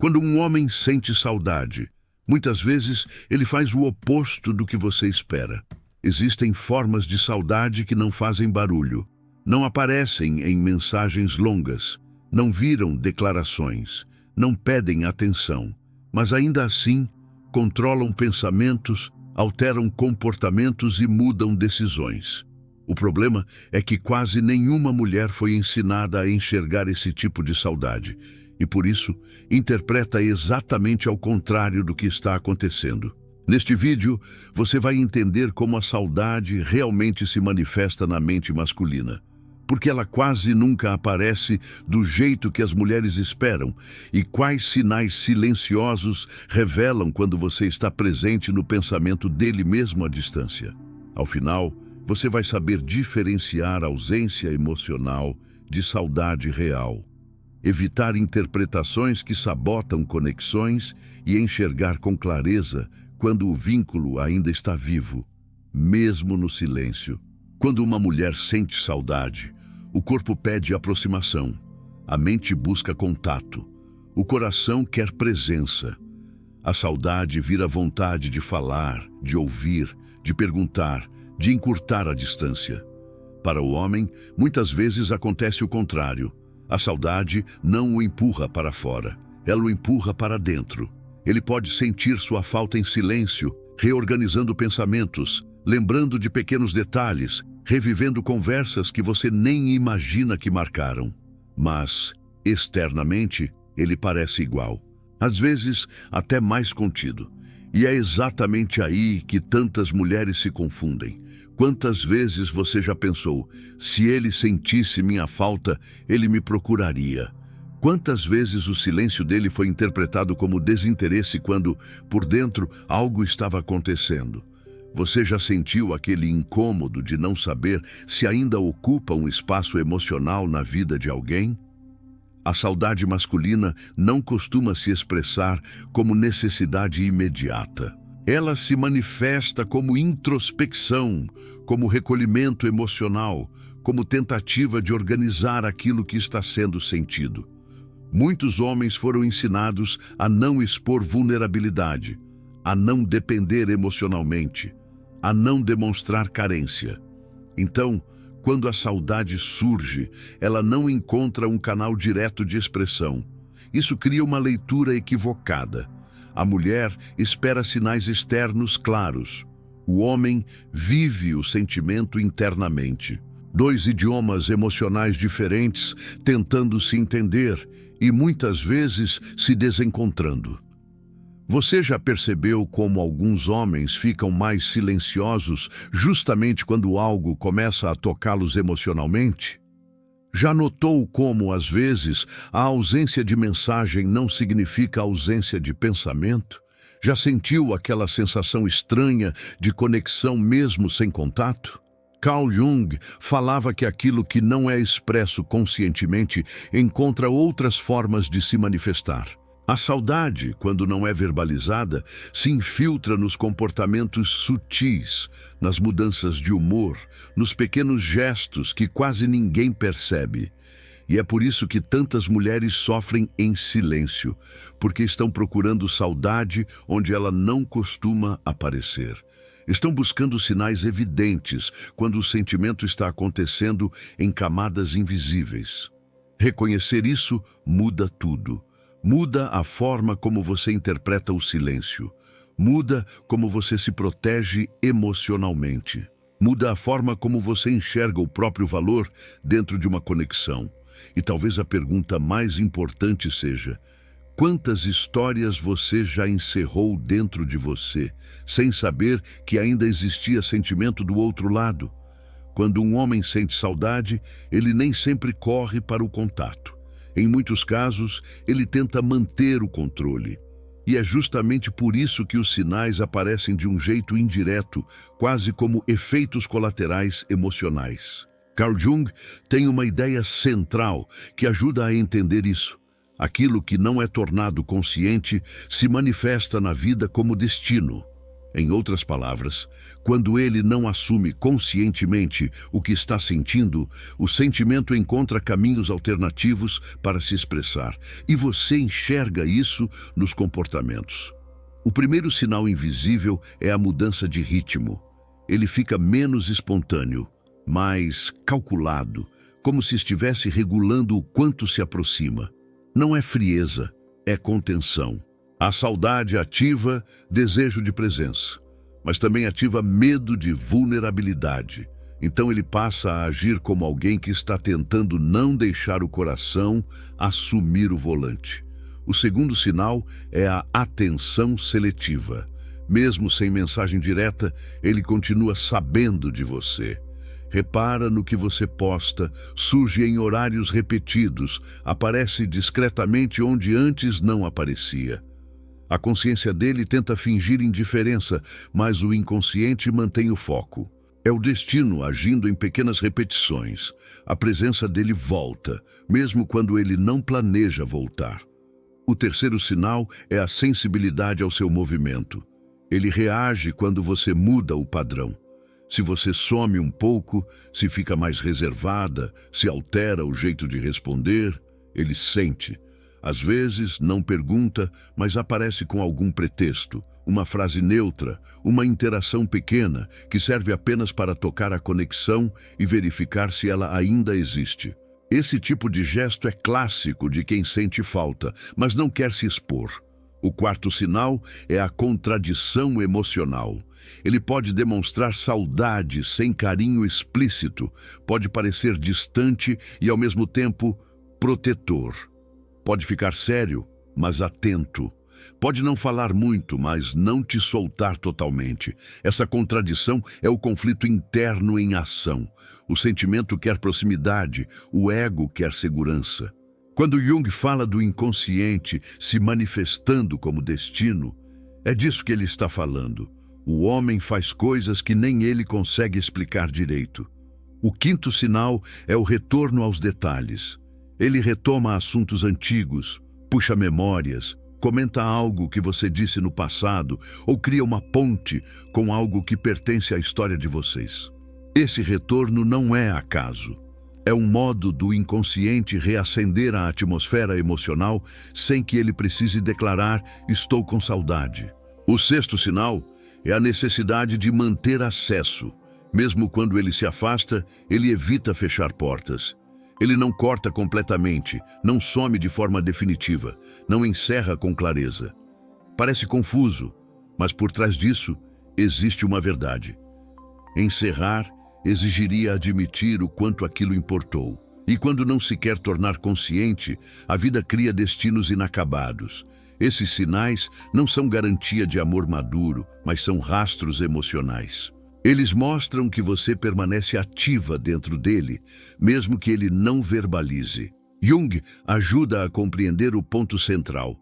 Quando um homem sente saudade, muitas vezes ele faz o oposto do que você espera. Existem formas de saudade que não fazem barulho, não aparecem em mensagens longas, não viram declarações, não pedem atenção, mas ainda assim controlam pensamentos, alteram comportamentos e mudam decisões. O problema é que quase nenhuma mulher foi ensinada a enxergar esse tipo de saudade e, por isso, interpreta exatamente ao contrário do que está acontecendo. Neste vídeo, você vai entender como a saudade realmente se manifesta na mente masculina, porque ela quase nunca aparece do jeito que as mulheres esperam e quais sinais silenciosos revelam quando você está presente no pensamento dele mesmo à distância. Ao final, você vai saber diferenciar ausência emocional de saudade real, evitar interpretações que sabotam conexões e enxergar com clareza quando o vínculo ainda está vivo, mesmo no silêncio. Quando uma mulher sente saudade, o corpo pede aproximação, a mente busca contato, o coração quer presença. A saudade vira vontade de falar, de ouvir, de perguntar, de encurtar a distância. Para o homem, muitas vezes acontece o contrário. A saudade não o empurra para fora, ela o empurra para dentro. Ele pode sentir sua falta em silêncio, reorganizando pensamentos, lembrando de pequenos detalhes, revivendo conversas que você nem imagina que marcaram. Mas, externamente, ele parece igual. Às vezes, até mais contido. E é exatamente aí que tantas mulheres se confundem. Quantas vezes você já pensou, se ele sentisse minha falta, ele me procuraria? Quantas vezes o silêncio dele foi interpretado como desinteresse quando, por dentro, algo estava acontecendo? Você já sentiu aquele incômodo de não saber se ainda ocupa um espaço emocional na vida de alguém? A saudade masculina não costuma se expressar como necessidade imediata. Ela se manifesta como introspecção, como recolhimento emocional, como tentativa de organizar aquilo que está sendo sentido. Muitos homens foram ensinados a não expor vulnerabilidade, a não depender emocionalmente, a não demonstrar carência. Então, quando a saudade surge, ela não encontra um canal direto de expressão. Isso cria uma leitura equivocada. A mulher espera sinais externos claros. O homem vive o sentimento internamente. Dois idiomas emocionais diferentes tentando se entender e muitas vezes se desencontrando. Você já percebeu como alguns homens ficam mais silenciosos justamente quando algo começa a tocá-los emocionalmente? Já notou como, às vezes, a ausência de mensagem não significa ausência de pensamento? Já sentiu aquela sensação estranha de conexão mesmo sem contato? Carl Jung falava que aquilo que não é expresso conscientemente encontra outras formas de se manifestar. A saudade, quando não é verbalizada, se infiltra nos comportamentos sutis, nas mudanças de humor, nos pequenos gestos que quase ninguém percebe. E é por isso que tantas mulheres sofrem em silêncio, porque estão procurando saudade onde ela não costuma aparecer. Estão buscando sinais evidentes quando o sentimento está acontecendo em camadas invisíveis. Reconhecer isso muda tudo. Muda a forma como você interpreta o silêncio. Muda como você se protege emocionalmente. Muda a forma como você enxerga o próprio valor dentro de uma conexão. E talvez a pergunta mais importante seja: quantas histórias você já encerrou dentro de você, sem saber que ainda existia sentimento do outro lado? Quando um homem sente saudade, ele nem sempre corre para o contato. Em muitos casos, ele tenta manter o controle. E é justamente por isso que os sinais aparecem de um jeito indireto, quase como efeitos colaterais emocionais. Carl Jung tem uma ideia central que ajuda a entender isso. Aquilo que não é tornado consciente se manifesta na vida como destino. Em outras palavras, quando ele não assume conscientemente o que está sentindo, o sentimento encontra caminhos alternativos para se expressar, e você enxerga isso nos comportamentos. O primeiro sinal invisível é a mudança de ritmo. Ele fica menos espontâneo, mais calculado, como se estivesse regulando o quanto se aproxima. Não é frieza, é contenção. A saudade ativa desejo de presença, mas também ativa medo de vulnerabilidade. Então ele passa a agir como alguém que está tentando não deixar o coração assumir o volante. O segundo sinal é a atenção seletiva. Mesmo sem mensagem direta, ele continua sabendo de você. Repara no que você posta, surge em horários repetidos, aparece discretamente onde antes não aparecia. A consciência dele tenta fingir indiferença, mas o inconsciente mantém o foco. É o destino agindo em pequenas repetições. A presença dele volta, mesmo quando ele não planeja voltar. O terceiro sinal é a sensibilidade ao seu movimento. Ele reage quando você muda o padrão. Se você some um pouco, se fica mais reservada, se altera o jeito de responder, ele sente. Às vezes, não pergunta, mas aparece com algum pretexto, uma frase neutra, uma interação pequena que serve apenas para tocar a conexão e verificar se ela ainda existe. Esse tipo de gesto é clássico de quem sente falta, mas não quer se expor. O quarto sinal é a contradição emocional. Ele pode demonstrar saudade sem carinho explícito, pode parecer distante e, ao mesmo tempo, protetor. Pode ficar sério, mas atento. Pode não falar muito, mas não te soltar totalmente. Essa contradição é o conflito interno em ação. O sentimento quer proximidade, o ego quer segurança. Quando Jung fala do inconsciente se manifestando como destino, é disso que ele está falando. O homem faz coisas que nem ele consegue explicar direito. O quinto sinal é o retorno aos detalhes. Ele retoma assuntos antigos, puxa memórias, comenta algo que você disse no passado ou cria uma ponte com algo que pertence à história de vocês. Esse retorno não é acaso. É um modo do inconsciente reacender a atmosfera emocional sem que ele precise declarar "estou com saudade". O sexto sinal é a necessidade de manter acesso. Mesmo quando ele se afasta, ele evita fechar portas. Ele não corta completamente, não some de forma definitiva, não encerra com clareza. Parece confuso, mas por trás disso existe uma verdade. Encerrar exigiria admitir o quanto aquilo importou. E quando não se quer tornar consciente, a vida cria destinos inacabados. Esses sinais não são garantia de amor maduro, mas são rastros emocionais. Eles mostram que você permanece ativa dentro dele, mesmo que ele não verbalize. Jung ajuda a compreender o ponto central.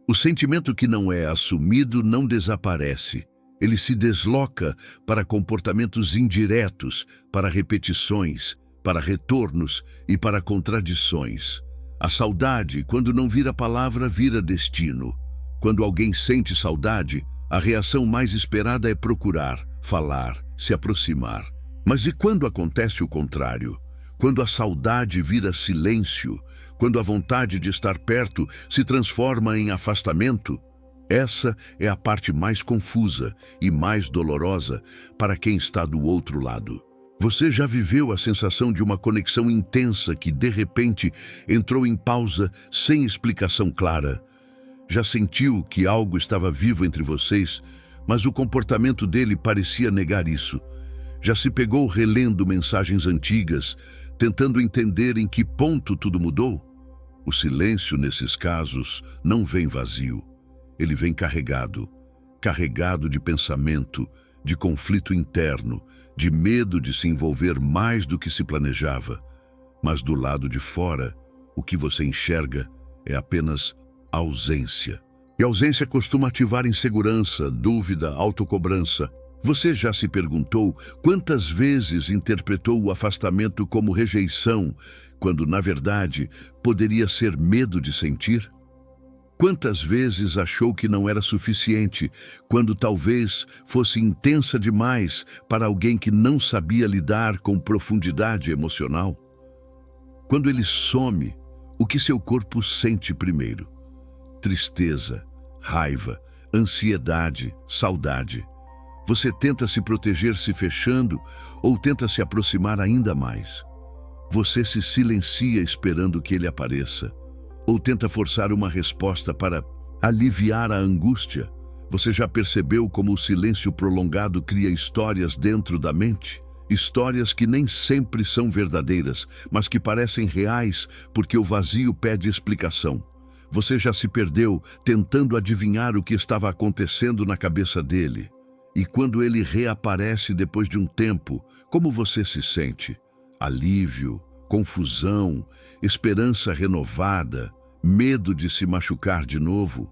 O sentimento que não é assumido não desaparece. Ele se desloca para comportamentos indiretos, para repetições, para retornos e para contradições. A saudade, quando não vira palavra, vira destino. Quando alguém sente saudade, a reação mais esperada é procurar, falar, se aproximar. Mas e quando acontece o contrário? Quando a saudade vira silêncio, quando a vontade de estar perto se transforma em afastamento? Essa é a parte mais confusa e mais dolorosa para quem está do outro lado. Você já viveu a sensação de uma conexão intensa que, de repente, entrou em pausa sem explicação clara? Já sentiu que algo estava vivo entre vocês, mas o comportamento dele parecia negar isso? Já se pegou relendo mensagens antigas, tentando entender em que ponto tudo mudou? O silêncio, nesses casos, não vem vazio. Ele vem carregado de pensamento, de conflito interno, de medo de se envolver mais do que se planejava. Mas do lado de fora, o que você enxerga é apenas ausência. E a ausência costuma ativar insegurança, dúvida, autocobrança. Você já se perguntou quantas vezes interpretou o afastamento como rejeição, quando, na verdade, poderia ser medo de sentir? Quantas vezes achou que não era suficiente, quando talvez fosse intensa demais para alguém que não sabia lidar com profundidade emocional? Quando ele some, o que seu corpo sente primeiro? Tristeza, raiva, ansiedade, saudade. Você tenta se proteger se fechando ou tenta se aproximar ainda mais? Você se silencia esperando que ele apareça? Ou tenta forçar uma resposta para aliviar a angústia? Você já percebeu como o silêncio prolongado cria histórias dentro da mente? Histórias que nem sempre são verdadeiras, mas que parecem reais porque o vazio pede explicação. Você já se perdeu tentando adivinhar o que estava acontecendo na cabeça dele. E quando ele reaparece depois de um tempo, como você se sente? Alívio, confusão, esperança renovada, medo de se machucar de novo?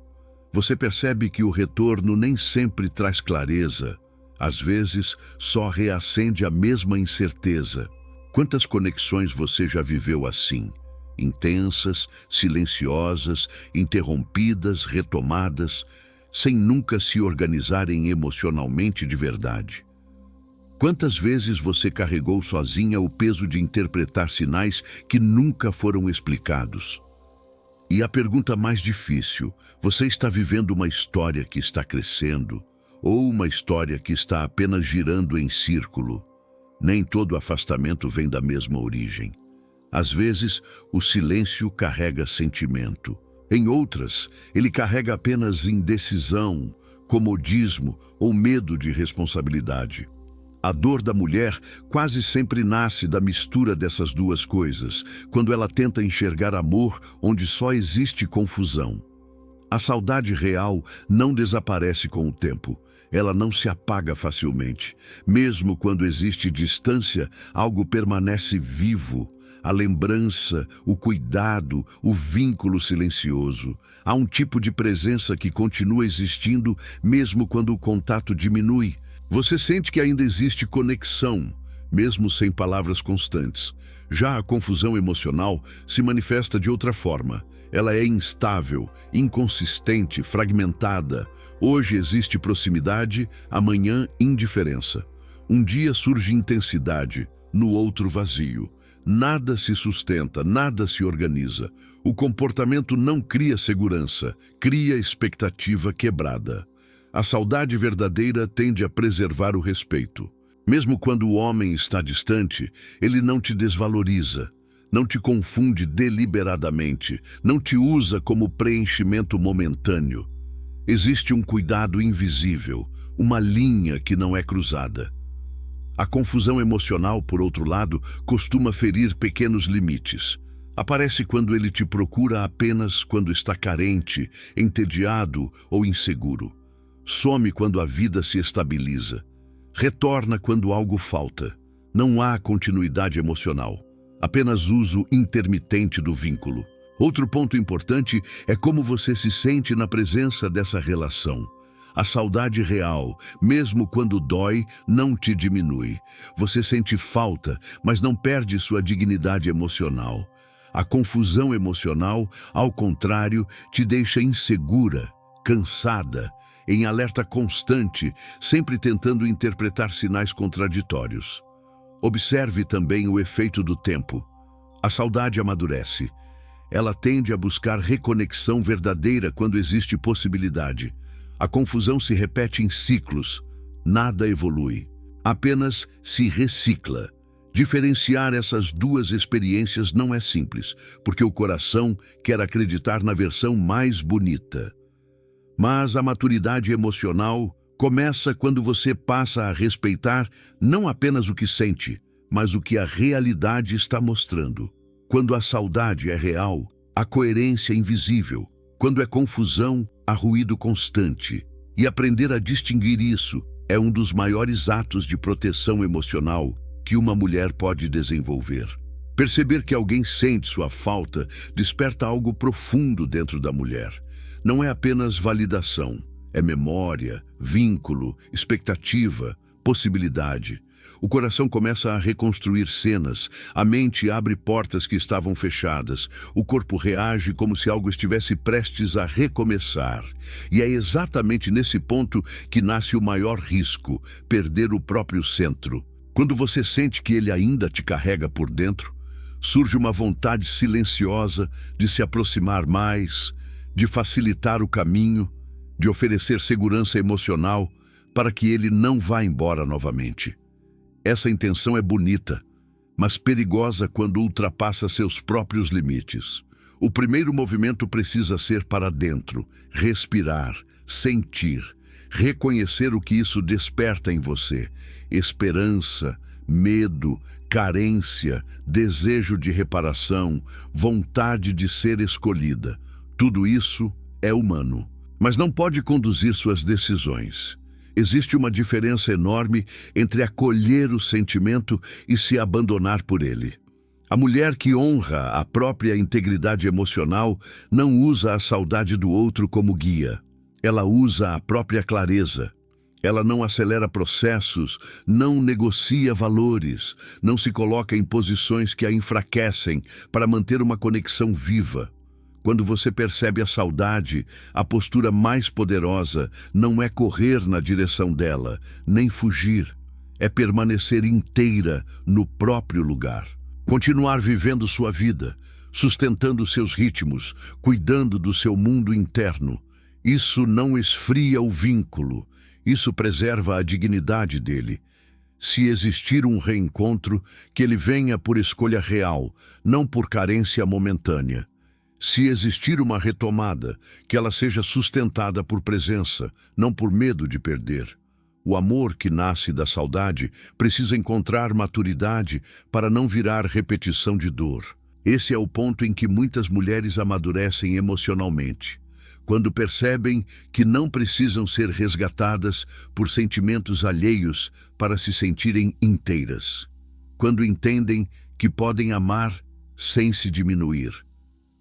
Você percebe que o retorno nem sempre traz clareza. Às vezes, só reacende a mesma incerteza. Quantas conexões você já viveu assim? Intensas, silenciosas, interrompidas, retomadas, sem nunca se organizarem emocionalmente de verdade. Quantas vezes você carregou sozinha o peso de interpretar sinais que nunca foram explicados? E a pergunta mais difícil: você está vivendo uma história que está crescendo ou uma história que está apenas girando em círculo? Nem todo afastamento vem da mesma origem. Às vezes, o silêncio carrega sentimento. Em outras, ele carrega apenas indecisão, comodismo ou medo de responsabilidade. A dor da mulher quase sempre nasce da mistura dessas duas coisas, quando ela tenta enxergar amor onde só existe confusão. A saudade real não desaparece com o tempo. Ela não se apaga facilmente. Mesmo quando existe distância, algo permanece vivo. A lembrança, o cuidado, o vínculo silencioso. Há um tipo de presença que continua existindo mesmo quando o contato diminui. Você sente que ainda existe conexão, mesmo sem palavras constantes. Já a confusão emocional se manifesta de outra forma. Ela é instável, inconsistente, fragmentada. Hoje existe proximidade, amanhã indiferença. Um dia surge intensidade, no outro vazio. Nada se sustenta, nada se organiza. O comportamento não cria segurança, cria expectativa quebrada. A saudade verdadeira tende a preservar o respeito. Mesmo quando o homem está distante, ele não te desvaloriza, não te confunde deliberadamente, não te usa como preenchimento momentâneo. Existe um cuidado invisível, uma linha que não é cruzada. A confusão emocional, por outro lado, costuma ferir pequenos limites. Aparece quando ele te procura apenas quando está carente, entediado ou inseguro. Some quando a vida se estabiliza. Retorna quando algo falta. Não há continuidade emocional, apenas uso intermitente do vínculo. Outro ponto importante é como você se sente na presença dessa relação. A saudade real, mesmo quando dói, não te diminui. Você sente falta, mas não perde sua dignidade emocional. A confusão emocional, ao contrário, te deixa insegura, cansada, em alerta constante, sempre tentando interpretar sinais contraditórios. Observe também o efeito do tempo. A saudade amadurece. Ela tende a buscar reconexão verdadeira quando existe possibilidade. A confusão se repete em ciclos. Nada evolui. Apenas se recicla. Diferenciar essas duas experiências não é simples, porque o coração quer acreditar na versão mais bonita. Mas a maturidade emocional começa quando você passa a respeitar não apenas o que sente, mas o que a realidade está mostrando. Quando a saudade é real, a coerência é invisível. Quando é confusão, há ruído constante. E aprender a distinguir isso é um dos maiores atos de proteção emocional que uma mulher pode desenvolver. Perceber que alguém sente sua falta desperta algo profundo dentro da mulher. Não é apenas validação, é memória, vínculo, expectativa, possibilidade. O coração começa a reconstruir cenas, a mente abre portas que estavam fechadas, o corpo reage como se algo estivesse prestes a recomeçar. E é exatamente nesse ponto que nasce o maior risco, perder o próprio centro. Quando você sente que ele ainda te carrega por dentro, surge uma vontade silenciosa de se aproximar mais, de facilitar o caminho, de oferecer segurança emocional para que ele não vá embora novamente. Essa intenção é bonita, mas perigosa quando ultrapassa seus próprios limites. O primeiro movimento precisa ser para dentro, respirar, sentir, reconhecer o que isso desperta em você: esperança, medo, carência, desejo de reparação, vontade de ser escolhida. Tudo isso é humano, mas não pode conduzir suas decisões. Existe uma diferença enorme entre acolher o sentimento e se abandonar por ele. A mulher que honra a própria integridade emocional não usa a saudade do outro como guia. Ela usa a própria clareza. Ela não acelera processos, não negocia valores, não se coloca em posições que a enfraquecem para manter uma conexão viva. Quando você percebe a saudade, a postura mais poderosa não é correr na direção dela, nem fugir. É permanecer inteira no próprio lugar. Continuar vivendo sua vida, sustentando seus ritmos, cuidando do seu mundo interno. Isso não esfria o vínculo, isso preserva a dignidade dele. Se existir um reencontro, que ele venha por escolha real, não por carência momentânea. Se existir uma retomada, que ela seja sustentada por presença, não por medo de perder. O amor que nasce da saudade precisa encontrar maturidade para não virar repetição de dor. Esse é o ponto em que muitas mulheres amadurecem emocionalmente, quando percebem que não precisam ser resgatadas por sentimentos alheios para se sentirem inteiras. Quando entendem que podem amar sem se diminuir.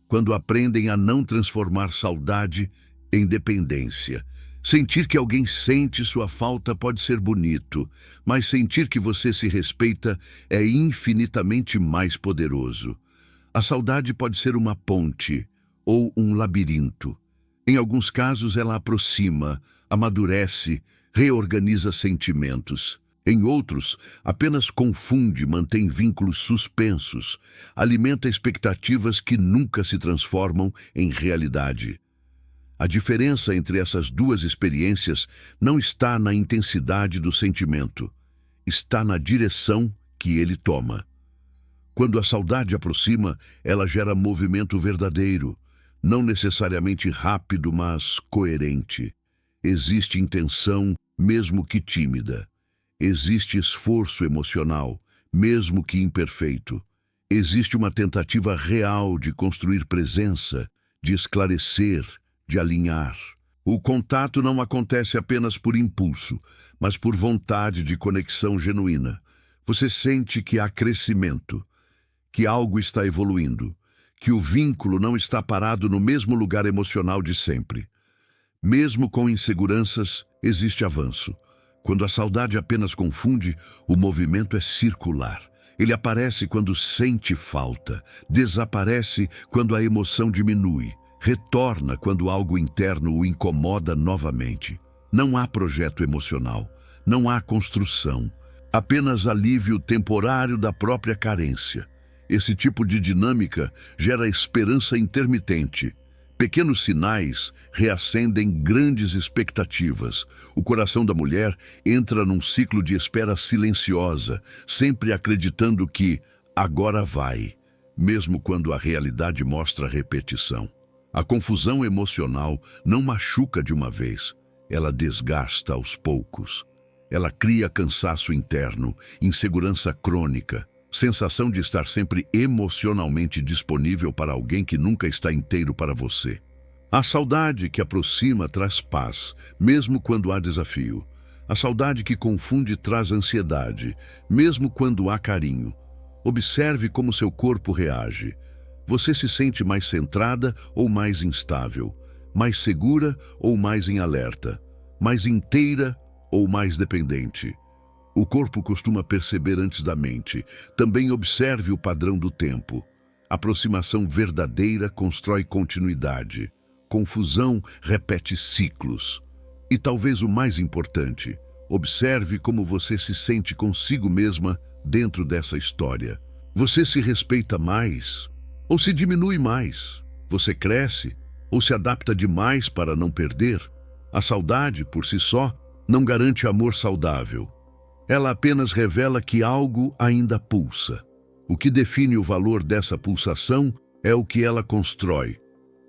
Quando aprendem a não transformar saudade em dependência. Sentir que alguém sente sua falta pode ser bonito, mas sentir que você se respeita é infinitamente mais poderoso. A saudade pode ser uma ponte ou um labirinto. Em alguns casos ela aproxima, amadurece, reorganiza sentimentos. Em outros, apenas confunde, mantém vínculos suspensos, alimenta expectativas que nunca se transformam em realidade. A diferença entre essas duas experiências não está na intensidade do sentimento, está na direção que ele toma. Quando a saudade aproxima, ela gera movimento verdadeiro, não necessariamente rápido, mas coerente. Existe intenção, mesmo que tímida. Existe esforço emocional, mesmo que imperfeito. Existe uma tentativa real de construir presença, de esclarecer, de alinhar. O contato não acontece apenas por impulso, mas por vontade de conexão genuína. Você sente que há crescimento, que algo está evoluindo, que o vínculo não está parado no mesmo lugar emocional de sempre. Mesmo com inseguranças, existe avanço. Quando a saudade apenas confunde, o movimento é circular. Ele aparece quando sente falta, desaparece quando a emoção diminui, retorna quando algo interno o incomoda novamente. Não há projeto emocional, não há construção, apenas alívio temporário da própria carência. Esse tipo de dinâmica gera esperança intermitente. Pequenos sinais reacendem grandes expectativas. O coração da mulher entra num ciclo de espera silenciosa, sempre acreditando que agora vai, mesmo quando a realidade mostra repetição. A confusão emocional não machuca de uma vez, ela desgasta aos poucos. Ela cria cansaço interno, insegurança crônica, sensação de estar sempre emocionalmente disponível para alguém que nunca está inteiro para você. A saudade que aproxima traz paz, mesmo quando há desafio. A saudade que confunde traz ansiedade, mesmo quando há carinho. Observe como seu corpo reage. Você se sente mais centrada ou mais instável? Mais segura ou mais em alerta? Mais inteira ou mais dependente? O corpo costuma perceber antes da mente. Também observe o padrão do tempo. Aproximação verdadeira constrói continuidade. Confusão repete ciclos. E talvez o mais importante, observe como você se sente consigo mesma dentro dessa história. Você se respeita mais ou se diminui mais? Você cresce ou se adapta demais para não perder? A saudade, por si só, não garante amor saudável. Ela apenas revela que algo ainda pulsa. O que define o valor dessa pulsação é o que ela constrói,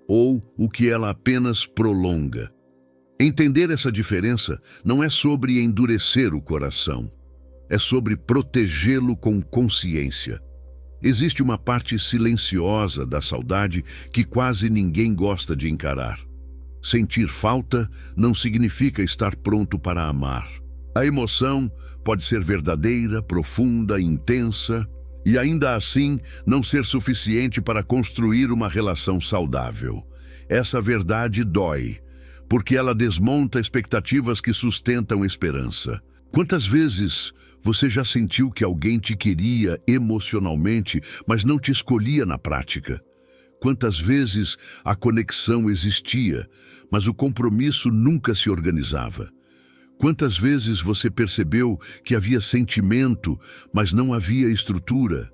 ou o que ela apenas prolonga. Entender essa diferença não é sobre endurecer o coração, é sobre protegê-lo com consciência. Existe uma parte silenciosa da saudade que quase ninguém gosta de encarar. Sentir falta não significa estar pronto para amar. A emoção pode ser verdadeira, profunda, intensa, e ainda assim não ser suficiente para construir uma relação saudável. Essa verdade dói, porque ela desmonta expectativas que sustentam esperança. Quantas vezes você já sentiu que alguém te queria emocionalmente, mas não te escolhia na prática? Quantas vezes a conexão existia, mas o compromisso nunca se organizava? Quantas vezes você percebeu que havia sentimento, mas não havia estrutura?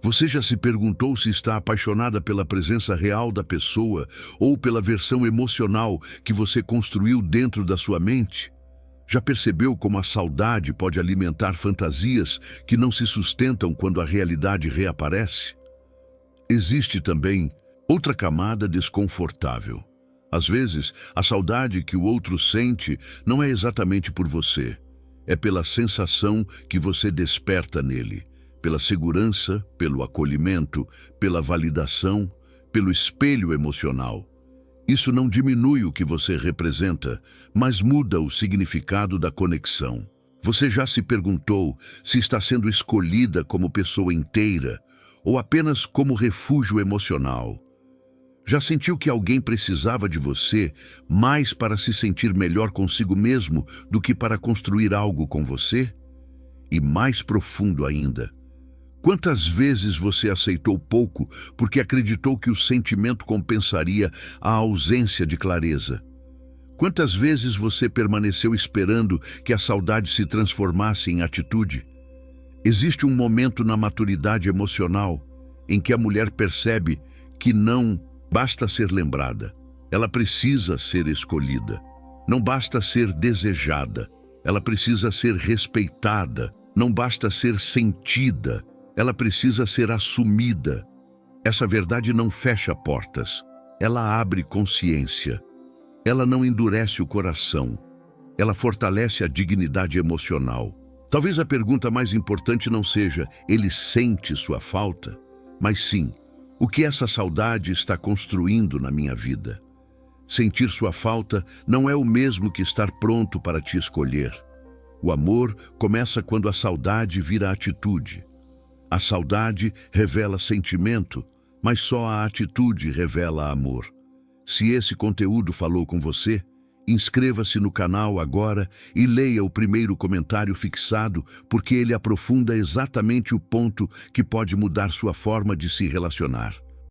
Você já se perguntou se está apaixonada pela presença real da pessoa ou pela versão emocional que você construiu dentro da sua mente? Já percebeu como a saudade pode alimentar fantasias que não se sustentam quando a realidade reaparece? Existe também outra camada desconfortável. Às vezes, a saudade que o outro sente não é exatamente por você. É pela sensação que você desperta nele, pela segurança, pelo acolhimento, pela validação, pelo espelho emocional. Isso não diminui o que você representa, mas muda o significado da conexão. Você já se perguntou se está sendo escolhida como pessoa inteira ou apenas como refúgio emocional? Já sentiu que alguém precisava de você mais para se sentir melhor consigo mesmo do que para construir algo com você? E mais profundo ainda, quantas vezes você aceitou pouco porque acreditou que o sentimento compensaria a ausência de clareza? Quantas vezes você permaneceu esperando que a saudade se transformasse em atitude? Existe um momento na maturidade emocional em que a mulher percebe que não basta ser lembrada, ela precisa ser escolhida. Não basta ser desejada, ela precisa ser respeitada. Não basta ser sentida, ela precisa ser assumida. Essa verdade não fecha portas, ela abre consciência. Ela não endurece o coração, ela fortalece a dignidade emocional. Talvez a pergunta mais importante não seja ele sente sua falta, mas sim, o que essa saudade está construindo na minha vida? Sentir sua falta não é o mesmo que estar pronto para te escolher. O amor começa quando a saudade vira atitude. A saudade revela sentimento, mas só a atitude revela amor. Se esse conteúdo falou com você, inscreva-se no canal agora e leia o primeiro comentário fixado, porque ele aprofunda exatamente o ponto que pode mudar sua forma de se relacionar.